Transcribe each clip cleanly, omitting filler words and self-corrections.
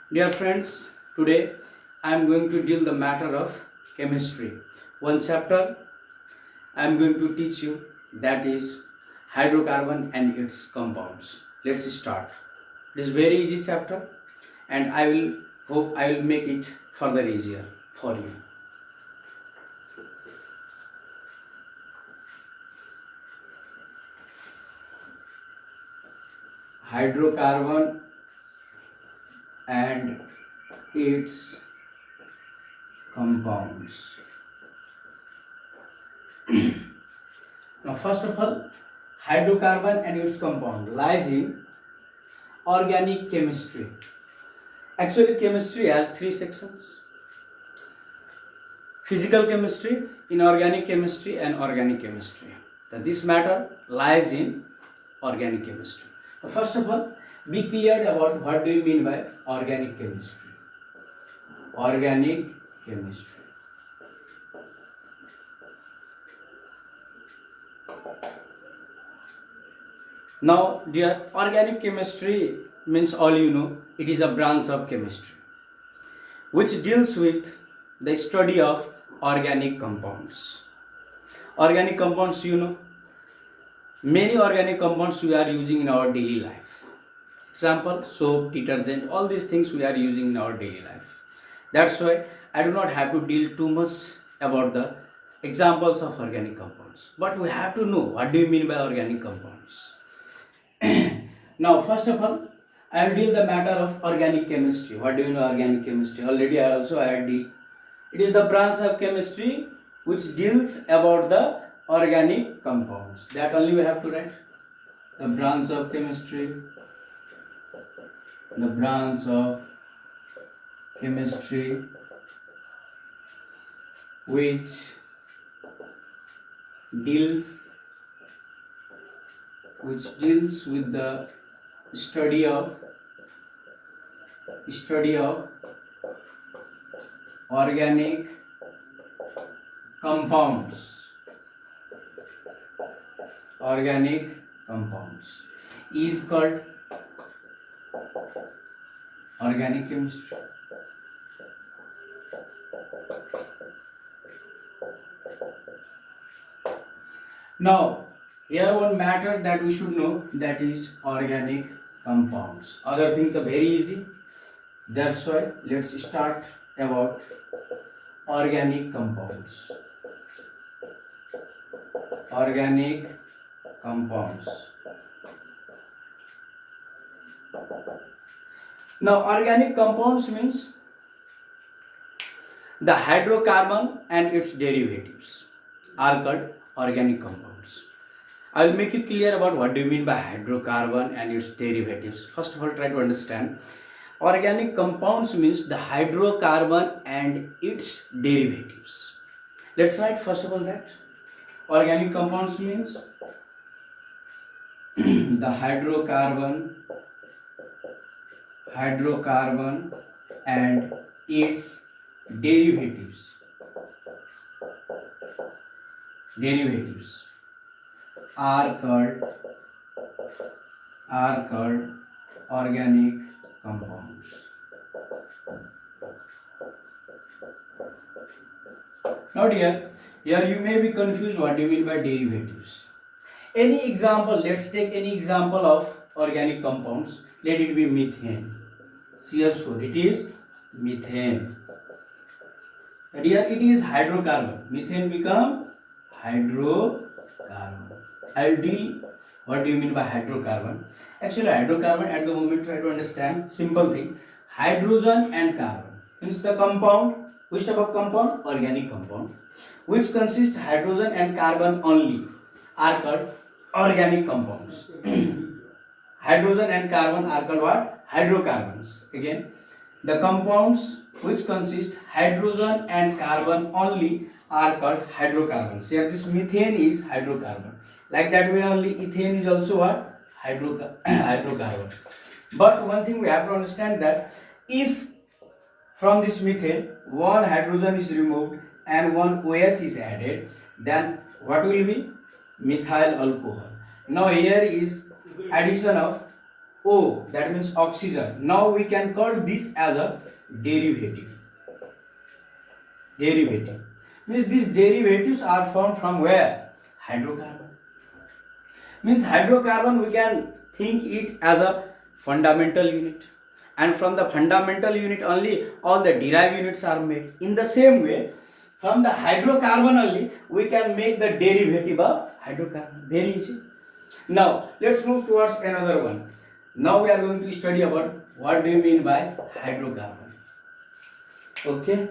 Dear friends, today I am going to deal the matter of chemistry. One chapter I am going to teach you, that is hydrocarbon and its compounds. Let's start. It is very easy chapter and I will hope I will make it further easier for you. Hydrocarbon and its compounds. Now first of all, hydrocarbon and its compound lies in organic chemistry. Actually, chemistry has three sections: physical chemistry, inorganic chemistry, and organic chemistry. This matter lies in organic chemistry. First of all, be clear about what do you mean by organic chemistry. Organic chemistry. Now, dear, organic chemistry means all you know, it is a branch of chemistry which deals with the study of organic compounds. Organic compounds, you know, many organic compounds we are using in our daily life. Example, soap, detergent, all these things we are using in our daily life. That's why I do not have to deal too much about the examples of organic compounds. But we have to know what do you mean by organic compounds. Now, first of all, I will deal the matter of organic chemistry. What do you know organic chemistry? Already I also had deal. It is the branch of chemistry which deals about the organic compounds. That only we have to write. The branch of chemistry. The branch of chemistry which deals with the study of organic compounds. Organic compounds is called organic chemistry. Now, here one matter that we should know, that is organic compounds. Other things are very easy. That's why let's start about organic compounds. Organic compounds. Now, organic compounds means the hydrocarbon and its derivatives are called organic compounds. I will make you clear about what do you mean by hydrocarbon and its derivatives. First of all, try to understand. Organic compounds means the hydrocarbon and its derivatives. Let's write first of all that. Organic compounds means the hydrocarbon and its derivatives are called organic compounds. Now dear, here you may be confused what do you mean by derivatives. Any example, let's take any example of organic compounds. Let it be methane. CH4, it is methane. And here it is hydrocarbon. Methane become hydrocarbon. I'll deal what do you mean by hydrocarbon. Actually, hydrocarbon at the moment, try to understand simple thing. Hydrogen and carbon means the compound. Which type of compound? Organic compound, which consists hydrogen and carbon only, are called organic compounds. Hydrogen and carbon are called what? Hydrocarbons. Again, the compounds which consist hydrogen and carbon only are called hydrocarbons. Here this methane is hydrocarbon. Like that way only ethane is also what? Hydrocarbon. But one thing we have to understand, that if from this methane one hydrogen is removed and one OH is added, then what will be? Methyl alcohol. Now here is addition of O, that means oxygen. Now we can call this as a derivative. Derivative means these derivatives are formed from where? Hydrocarbon. Means hydrocarbon we can think it as a fundamental unit, and from the fundamental unit only all the derived units are made. In the same way, from the hydrocarbon only we can make the derivative of hydrocarbon. Very easy. Now let's move towards another one. Now we are going to study about what do you mean by hydrocarbon. Okay.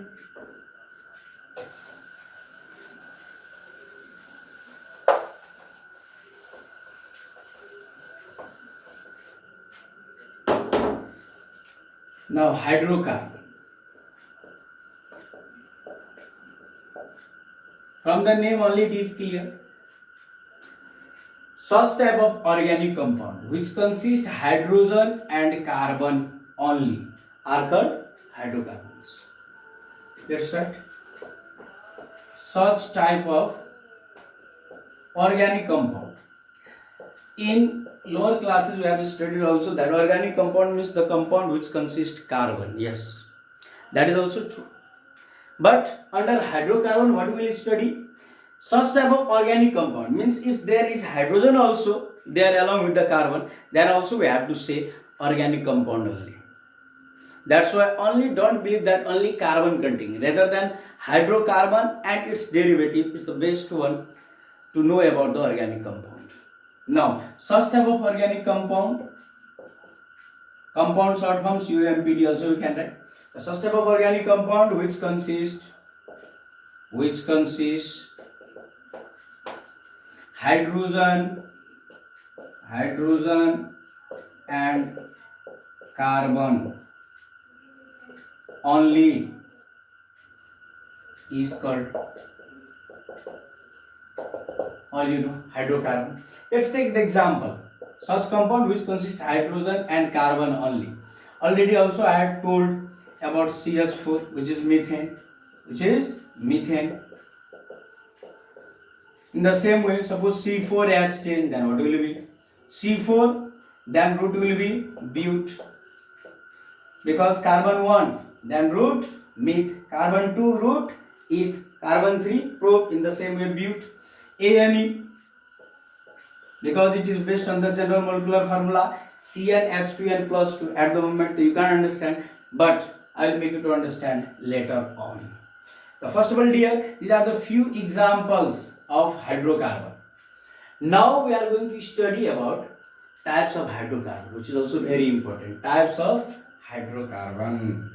Now hydrocarbon. From the name only it is clear. Such type of organic compound which consist hydrogen and carbon only are called hydrocarbons. Let's start. Such type of organic compound. In lower classes we have studied also that organic compound means the compound which consists carbon. Yes, that is also true. But under hydrocarbon what we will study? Such type of organic compound means if there is hydrogen also there along with the carbon, then also we have to say organic compound only. That's why only don't believe that only carbon containing, rather than hydrocarbon and its derivative is the best one to know about the organic compound. Now, such type of organic compound short form COMPD also we can write. Such type of organic compound which consists hydrogen and carbon only is called hydrocarbon. Let's take the example. Such compound which consists hydrogen and carbon only. Already also I had told about CH4 which is methane. In the same way, suppose C4H10, then what will be? C4, then root will be bute. Because carbon 1, then root meth. Carbon 2, root eth. Carbon 3, prop. In the same way, bute. ANE, because it is based on the general molecular formula CnH2n plus 2. At the moment you can't understand, but I will make you to understand later on. So first of all, dear, these are the few examples of hydrocarbon. Now we are going to study about types of hydrocarbon, which is also very important. Types of hydrocarbon.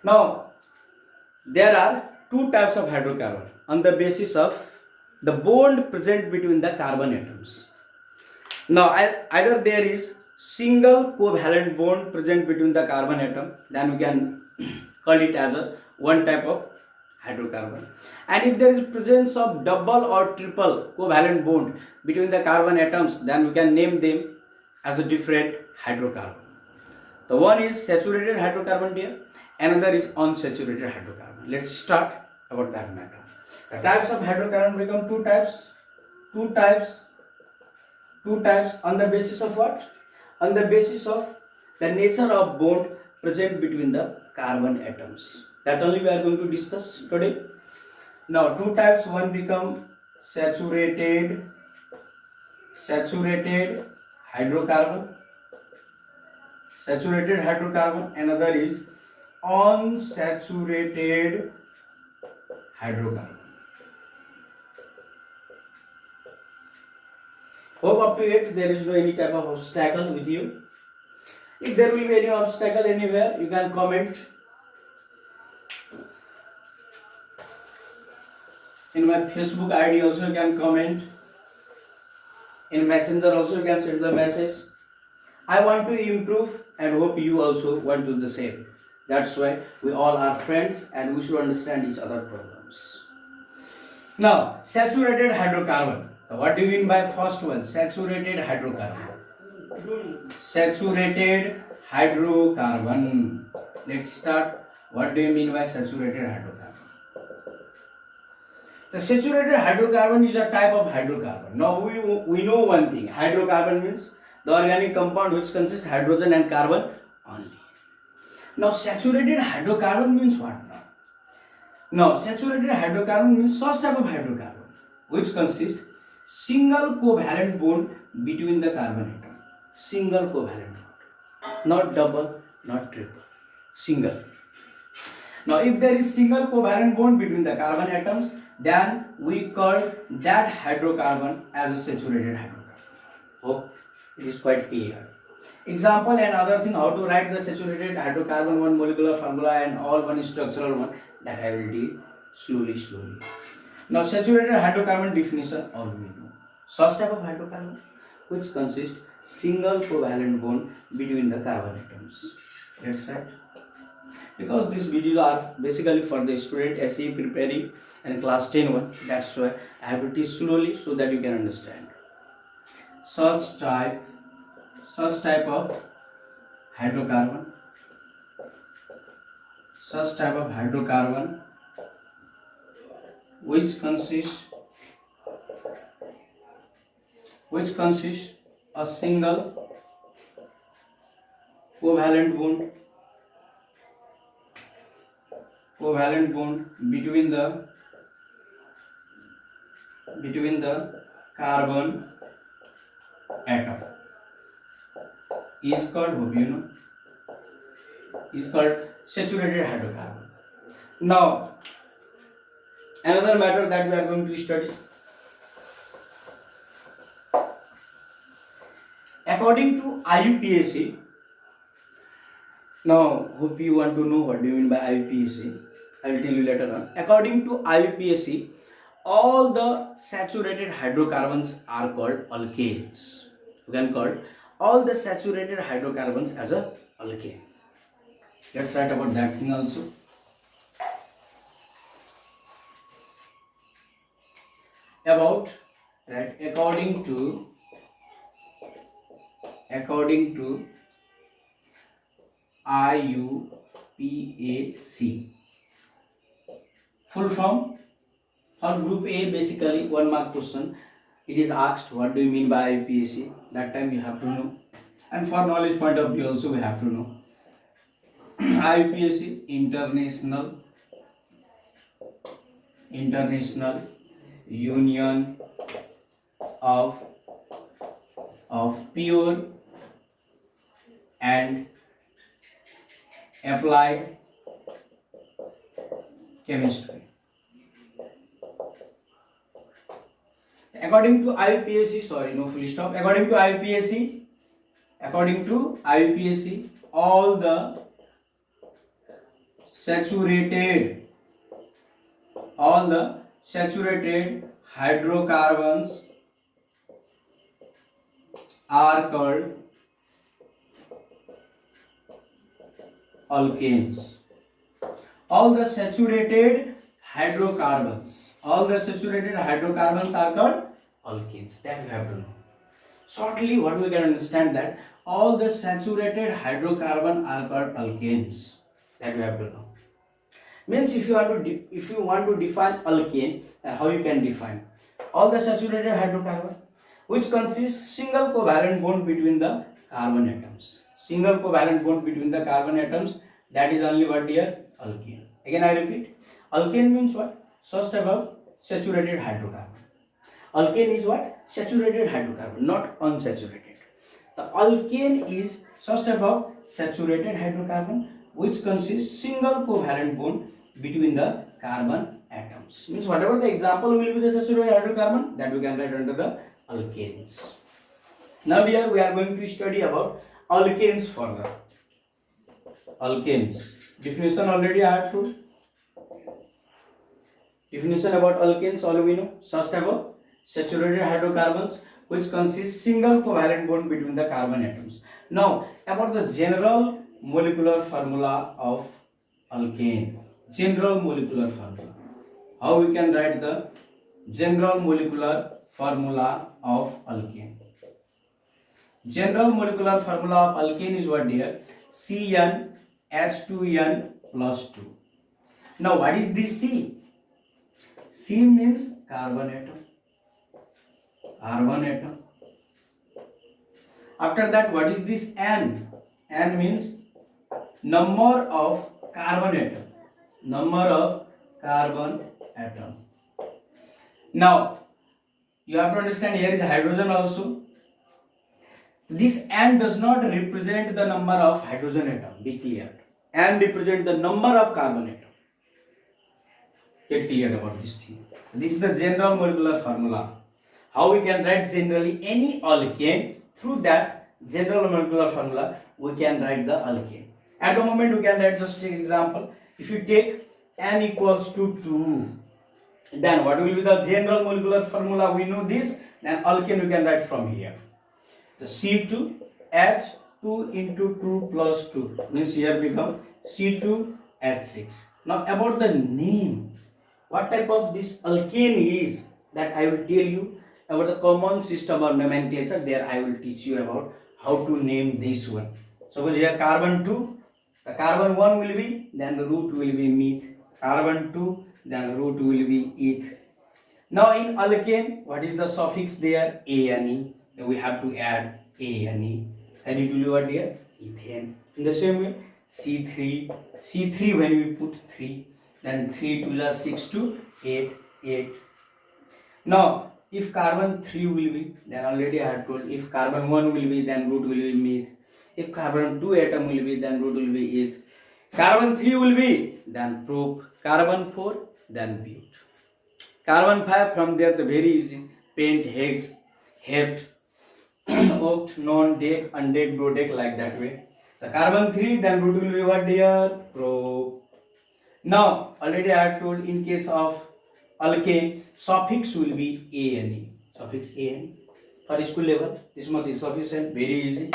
Now, there are two types of hydrocarbon on the basis of the bond present between the carbon atoms. Now, either there is single covalent bond present between the carbon atom, then we can call it as a one type of hydrocarbon. And if there is presence of double or triple covalent bond between the carbon atoms, then we can name them as a different hydrocarbon. The one is saturated hydrocarbon here, another is unsaturated hydrocarbon. Let's start about that matter. The types of hydrocarbon become two types on the basis of what? On the basis of the nature of bond present between the carbon atoms. That only we are going to discuss today. Now two types, one become saturated hydrocarbon, another is unsaturated hydrocarbon. Hope up to it there is no any type of obstacle with you. If there will be any obstacle anywhere, you can comment. In my Facebook ID also you can comment. In Messenger also you can send the message. I want to improve and hope you also want to do the same. That's why we all are friends and we should understand each other's problems. Now, saturated hydrocarbon. What do you mean by first one? Saturated hydrocarbon. Let's start. What do you mean by saturated hydrocarbon? The saturated hydrocarbon is a type of hydrocarbon. Now we know one thing. Hydrocarbon means the organic compound which consists hydrogen and carbon only. Now saturated hydrocarbon means what now? Now saturated hydrocarbon means such type of hydrocarbon which consists single covalent bond between the carbon atom. Single covalent bond. Not double, not triple. Single. Now if there is single covalent bond between the carbon atoms, then we call that hydrocarbon as a saturated hydrocarbon. Hope it is quite clear. Example and other thing, how to write the saturated hydrocarbon, one molecular formula and all one structural one, that I will do slowly. Now saturated hydrocarbon definition, all we know. Such type of hydrocarbon which consists single covalent bond between the carbon atoms. That's right. Because these videos are basically for the student SE preparing and class 10 one, that's why I have to teach slowly so that you can understand. Such type of hydrocarbon, which consists a single covalent bond between the carbon atom is called, hope you know, is called saturated hydrocarbon. Now another matter that we are going to study, according to IUPAC. Now hope you want to know what do you mean by IUPAC. I will tell you later on. According to IUPAC, all the saturated hydrocarbons are called alkanes. You can call all the saturated hydrocarbons as a alkane. Let's write about that thing also. According to IUPAC, full form for group A, basically 1 mark question. It is asked what do you mean by IUPAC. That time you have to know, and for knowledge point of view also we have to know. IUPAC, International Union of Pure and Applied Chemistry. According to IUPAC, sorry, no full stop. According to IUPAC, all the saturated hydrocarbons are called alkanes. All the saturated hydrocarbons are called alkanes. That you have to know. Shortly, what we can understand, that all the saturated hydrocarbon are called alkanes. That we have to know. Means if you want to define alkane, how you can define? All the saturated hydrocarbon which consists single covalent bond between the carbon atoms. Single covalent bond between the carbon atoms, that is only what here? Alkane. Again I repeat, alkane means what? Such type of saturated hydrocarbon. Alkane is what? Saturated hydrocarbon, not unsaturated. The alkane is such type of saturated hydrocarbon which consists single covalent bond between the carbon atoms. Means whatever the example will be the saturated hydrocarbon, that we can write under the alkanes. Now here we are going to study about alkanes further. Alkanes. Definition already I have told. Definition about alkanes, all we know. Such type of saturated hydrocarbons which consist single covalent bond between the carbon atoms. Now about the general molecular formula of alkane. General molecular formula. How we can write the general molecular formula of alkane? General molecular formula of alkane is what dear? CnH2n plus 2. Now what is this C? C means carbon atom. Carbon atom. After that, what is this N? N means number of carbon atom. Number of carbon atom. Now, you have to understand here is hydrogen also. This N does not represent the number of hydrogen atom. Be clear. N represent the number of carbon atom. Get clear about this thing. This is the general molecular formula. How we can write generally any alkane. Through that general molecular formula, we can write the alkane. At the moment, we can write just an example. If you take N equals to 2, then what will be the general molecular formula? We know this. Then alkane we can write from here. The C2H2 into 2 plus 2 means here become C2H6. Now about the name, what type of this alkane is, that I will tell you about the common system or nomenclature. There I will teach you about how to name this one. Suppose here carbon 2, the carbon 1 will be, then the root will be meth. Carbon 2, then the root will be eth. Now in alkane, what is the suffix there? Ane. Then we have to add Ane. And it will be what here? Ethane. In the same way, C3 when we put 3, then 3 to the 6 to 8. Now if carbon 3 will be, then already I have told, if carbon 1 will be, then root will be meth. If carbon 2 atom will be, then root will be eth. Carbon 3 will be, then prop. Carbon 4, then bute. Carbon 5, from there the very easy, pent, hex, hept, oct, non, dec, undec, dodec, like that way. The carbon 3, then root will be what dear? Prop. Now already I have told, in case of alkane, suffix will be Ane. Suffix Ane. For school level, this much is sufficient, very easy.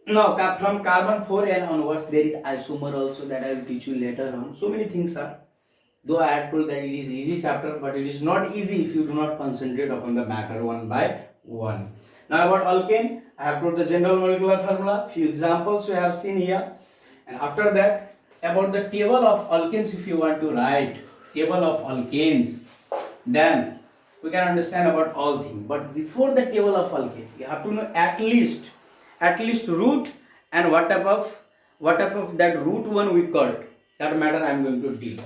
Now from carbon 4 and onwards, there is isomer also, that I will teach you later on. So many things are. Though I have told that it is easy chapter, but it is not easy if you do not concentrate upon the matter one by one. Now about alkane, I have told the general molecular formula. Few examples we have seen here. And after that, about the table of alkanes, if you want to write table of alkanes, then we can understand about all things. But before the table of alkane, you have to know at least root and what type of that root one we called. That matter I am going to deal.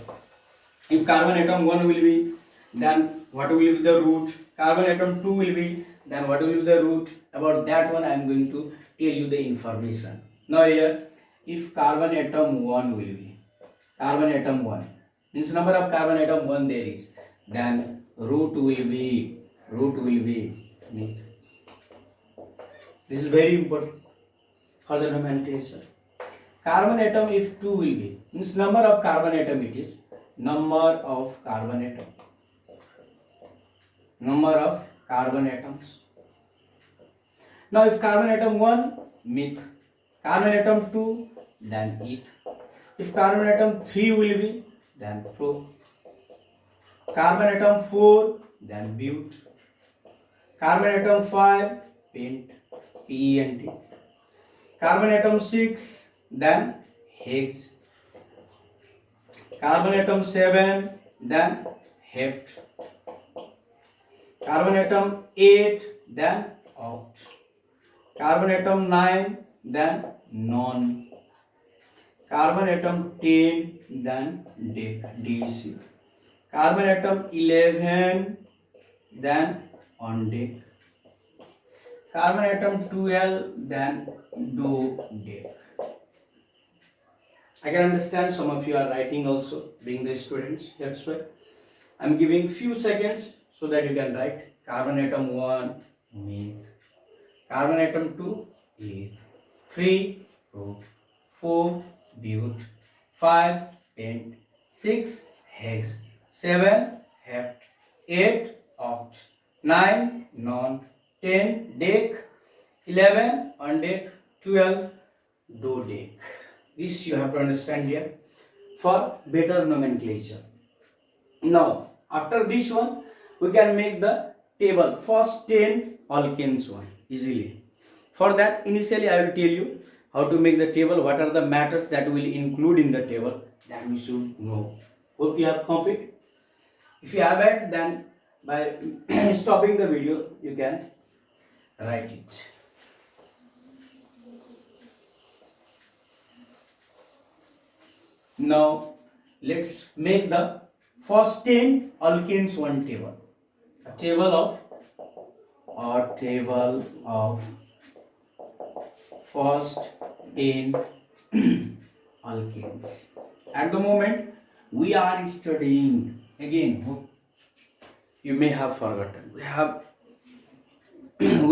If carbon atom 1 will be, then what will be the root? Carbon atom 2 will be, then what will be the root? About that one I am going to tell you the information. Now here, if carbon atom 1 will be, carbon atom 1 means number of carbon atom 1 there is, then root will be meth. This is very important for the nomenclature. Carbon atom if 2 will be, means number of carbon atom it is, number of carbon atom. Number of carbon atoms. Now if carbon atom 1, meth. Carbon atom 2, then eth. If carbon atom 3 will be, then prop. Carbon atom 4, then bute. Carbon atom 5, pent. P-E-N-T. Carbon atom 6, then hex. Carbon atom 7, then hept. Carbon atom 8, then oct. Carbon atom 9, then non. Carbon atom 10, then dec, DEC. Carbon atom 11, then undec. Carbon atom 12, then dodec. I can understand some of you are writing also, being the students. That's why I am giving few seconds so that you can write. Carbon atom 1, meth. Carbon atom 2, eth. 3, prop. 4, bute. 5, pent. 6, hex. 7, hept. 8, oct. 9, non. 10, dec. 11, undec. 12, dodec. This you have to understand here for better nomenclature. Now, after this one, we can make the table. First 10 alkanes one easily. For that, initially I will tell you how to make the table, what are the matters that will include in the table, that we should know. Hope you have copied. If you haven't, then by stopping the video, you can write it. Now, let's make the first 10 alkanes one table. A table of first 10 alkanes. At the moment, we are studying again. You may have forgotten. We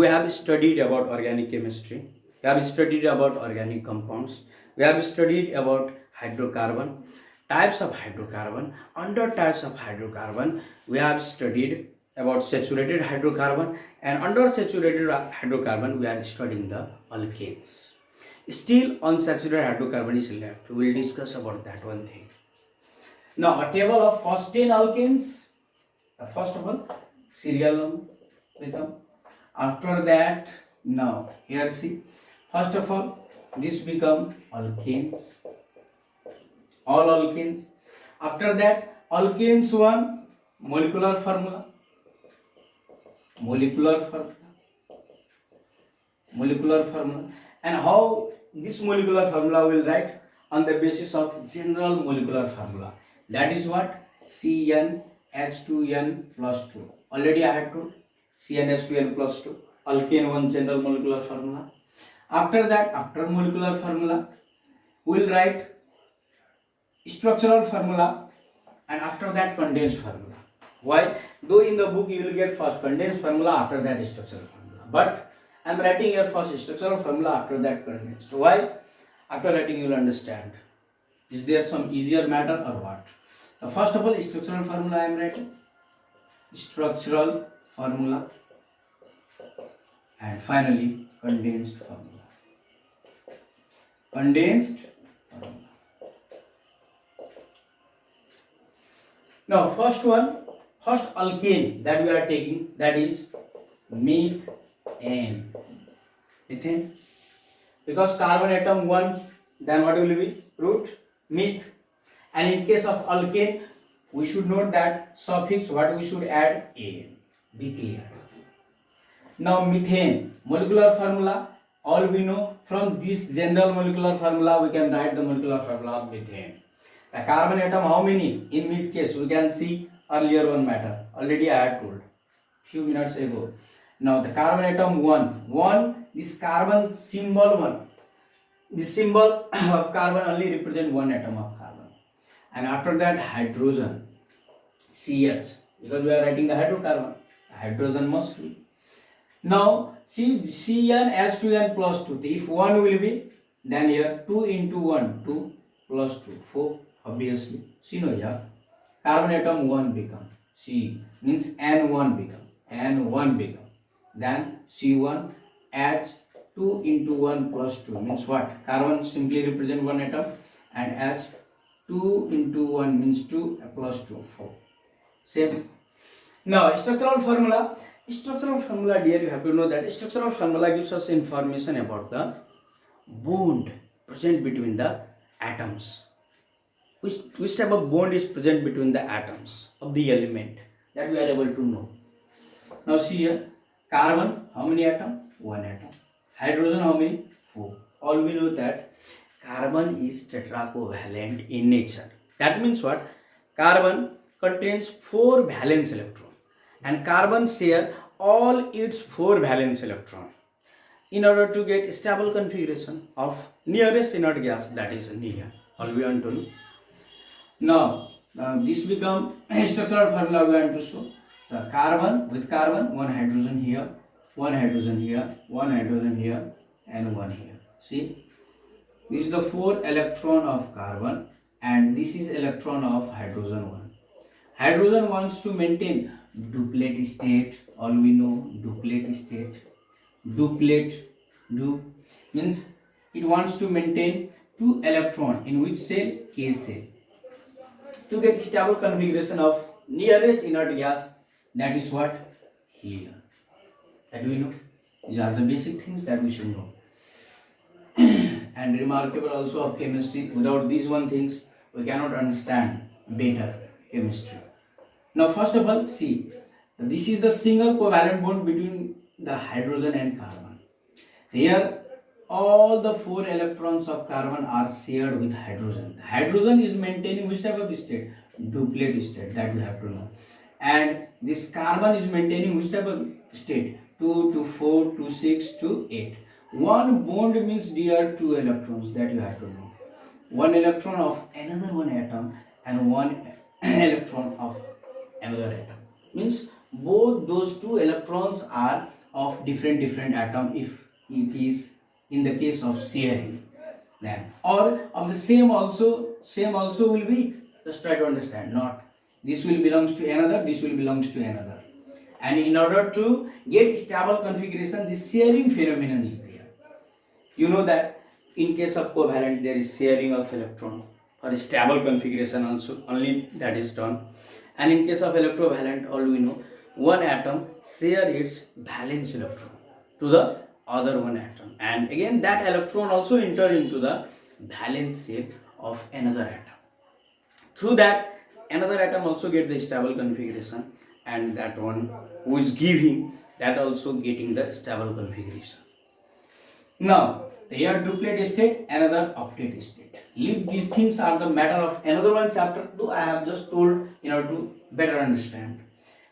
have studied about organic chemistry. We have studied about organic compounds. We have studied about hydrocarbon, types of hydrocarbon. Under types of hydrocarbon, we have studied about saturated hydrocarbon, and under saturated hydrocarbon, we are studying the alkanes. Still, unsaturated hydrocarbon is left. We will discuss about that one thing. Now, a table of first 10 alkanes. First of all, serial number become. After that, now here see. First of all, this become alkanes. All alkanes. After that, alkanes one molecular formula. Molecular formula. And how this molecular formula will write? On the basis of general molecular formula. That is what? CnH2n plus 2. Already I had told CnH2n plus 2. Alkane one general molecular formula. After that, after molecular formula, we will write structural formula, and after that condensed formula. Why? Though in the book you will get first condensed formula, after that structural formula. But I am writing here first structural formula, after that condensed. Why? After writing you will understand. Is there some easier matter or what? So first of all, structural formula I am writing. Structural formula. And finally, condensed formula. Condensed formula. Now, first alkane that we are taking, that is methane. Methane. Because carbon atom 1, then what will be? Root, meth. And in case of alkane, we should note that suffix, what we should add? An. Be clear. Now, methane, molecular formula, all we know. From this general molecular formula, we can write the molecular formula of methane. The carbon atom, how many? In meth case, we can see earlier one matter. Already I had told few minutes ago. Now, the carbon atom 1, this carbon symbol 1. This symbol of carbon only represent one atom of carbon. And after that, hydrogen, CH, because we are writing the hydrocarbon. Hydrogen must be. Now, see CnH2n plus 2. If 1 will be, then here 2 into 1, 2 plus 2, 4. Obviously, see no here. Carbon atom 1 become. C means N1 become. Then C1, H 2 into 1 plus 2 means what? Carbon simply represent one atom, and H 2 into 1 means 2 plus 2, 4. Same. Now, structural formula. Structural formula, dear, you have to know that structural formula gives us information about the bond present between the atoms. Which type of bond is present between the atoms of the element, that we are able to know. Now see here, carbon, how many atom? 1 atom. Hydrogen, how many? 4. All we know that carbon is tetracovalent in nature. That means what? Carbon contains 4 valence electrons, and carbon share all its 4 valence electrons in order to get stable configuration of nearest inert gas, that is neon. All we want to know. Now this become structural formula we want to show. The carbon with carbon, one hydrogen here, one hydrogen here, one hydrogen here, and one here. See, this is the 4 electron of carbon, and this is electron of hydrogen 1. Hydrogen wants to maintain duplet state. All we know, duplet state. Duplet, means it wants to maintain 2 electron in which cell? K cell. To get stable configuration of nearest inert gas, that is what? Helium. That we know. These are the basic things that we should know. and remarkable also of chemistry. Without these one things, we cannot understand better chemistry. Now, first of all, see, this is the single covalent bond between the hydrogen and carbon. Here, all the 4 electrons of carbon are shared with hydrogen. The hydrogen is maintaining which type of state? Duplet state, that we have to know. And this carbon is maintaining which type of state? 2 to 4 to 6 to 8. One bond means dear 2 electrons, that you have to know. One electron of another one atom and one electron of another atom. Means both those 2 electrons are of different atom if it is in the case of sharing. Then or of the same also will be, just try to understand, not this will belongs to another, this will belongs to another. And in order to get stable configuration, this sharing phenomenon is there. You know that in case of covalent there is sharing of electron. For stable configuration also only that is done. And in case of electrovalent, all we know, one atom share its valence electron to the other one atom, and again that electron also enter into the valence shell of another atom. Through that, another atom also get the stable configuration, and that one who is giving that also getting the stable configuration. Now, here duplet state, another octet state. Leave these things are the matter of another one chapter, though I have just told in order to better understand.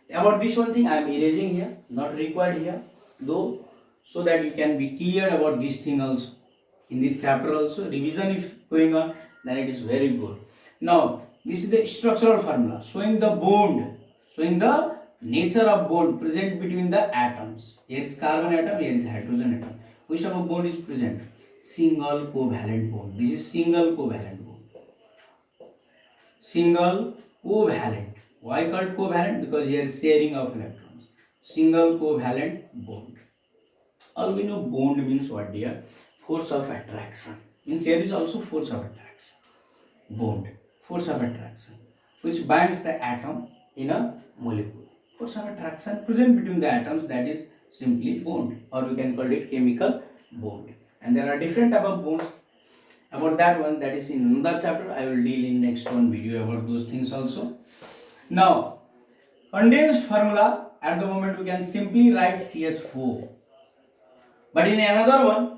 About this one thing I am erasing here, not required here, though, so that you can be clear about this thing also. In this chapter also, revision if going on, then it is very good. Now, this is the structural formula showing the bond, showing the nature of bond present between the atoms. Here is carbon atom, here is hydrogen atom. Which type of bond is present? Single covalent bond. This is single covalent bond. Single covalent. Why called covalent? Because here is sharing of electrons. Single covalent bond. All we know bond means what, dear? Force of attraction. Means here is also force of attraction. Bond. Force of attraction. Which binds the atom in a molecule. Force of attraction present between the atoms, that is simply bond, or we can call it chemical bond. And there are different type of bonds. About that one, that is in another chapter. I will deal in next one video about those things also. Now, condensed formula, at the moment we can simply write CH4. But in another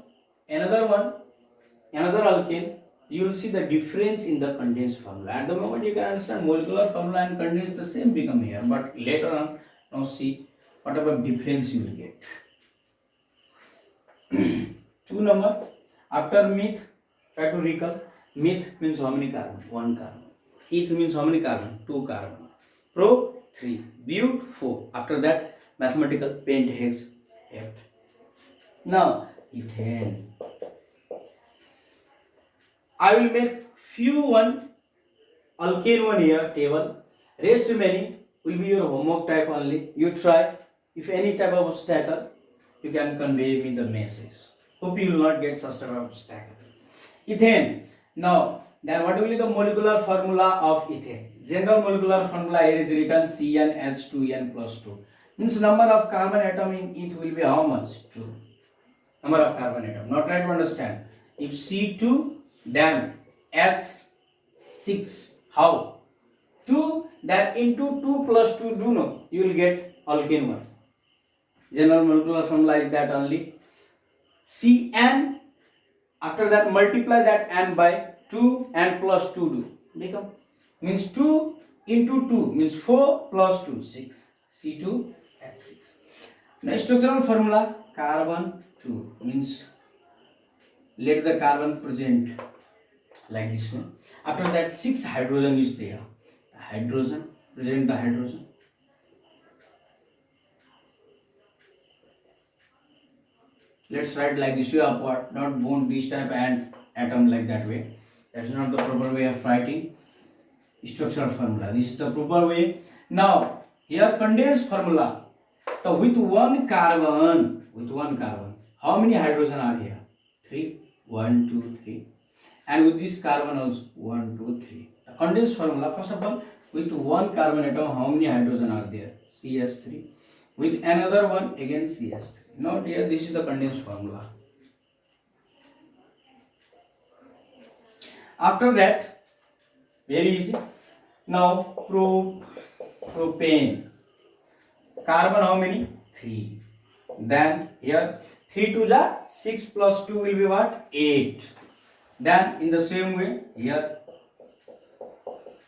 alkane, you will see the difference in the condensed formula. At the moment you can understand molecular formula and condensed the same become here. But later on, now see whatever difference you will get. 2 number, after meth, try to recall. Meth means how many carbon? 1 carbon. Eth means how many carbon? 2 carbon. Pro 3. But 4. After that, mathematical pentahex 8. Now, ethane. I will make few one alkane one here table. Rest remaining will be your homework type only. You try. If any type of obstacle, you can convey me the message. Hope you will not get such type of obstacle. Ethane. Now, then what will be the molecular formula of ethane? General molecular formula here is written CnH2n plus 2. Means number of carbon atom in eth will be how much? 2. Number of carbon atom. Now try to understand. If C2, then H6. How? 2, then into 2 plus 2, do know, you will get alkane 1. General molecular formula is that only. Cn, after that multiply that n by 2 and plus 2 do. Become, means 2 into 2 means 4 plus 2, 6. C2H6. Now structural formula, carbon 2 means let the carbon present like this one. After that 6 hydrogen is there. The hydrogen, present the hydrogen. Let's write like this way upward, not bond this type and atom like that way. That's not the proper way of writing structural formula. This is the proper way. Now, here condensed formula. So with one carbon, how many hydrogen are here? 3. 1, 2, 3. And with this carbon also 1, 2, 3. The condensed formula, first of all, with one carbon atom, how many hydrogen are there? CH3. With another one, again CH3. Now here, this is the condensed formula. After that, very easy. Now propane. Carbon how many? 3. Then here 3 to the 6 plus 2 will be what? 8. Then in the same way here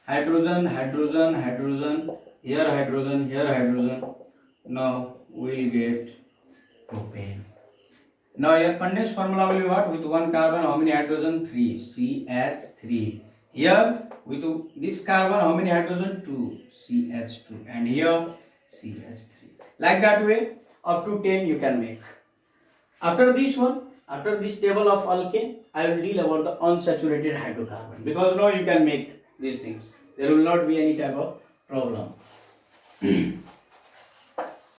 hydrogen, hydrogen, hydrogen, here hydrogen, here hydrogen. Now we will get propane. Now your condensed formula will be what? With one carbon, how many hydrogen? 3. CH3. Here with this carbon, how many hydrogen? 2. CH2. And here CH3. Like that way, up to 10 you can make. After this one, after this table of alkane, I will deal about the unsaturated hydrocarbon. Because now you can make these things. There will not be any type of problem.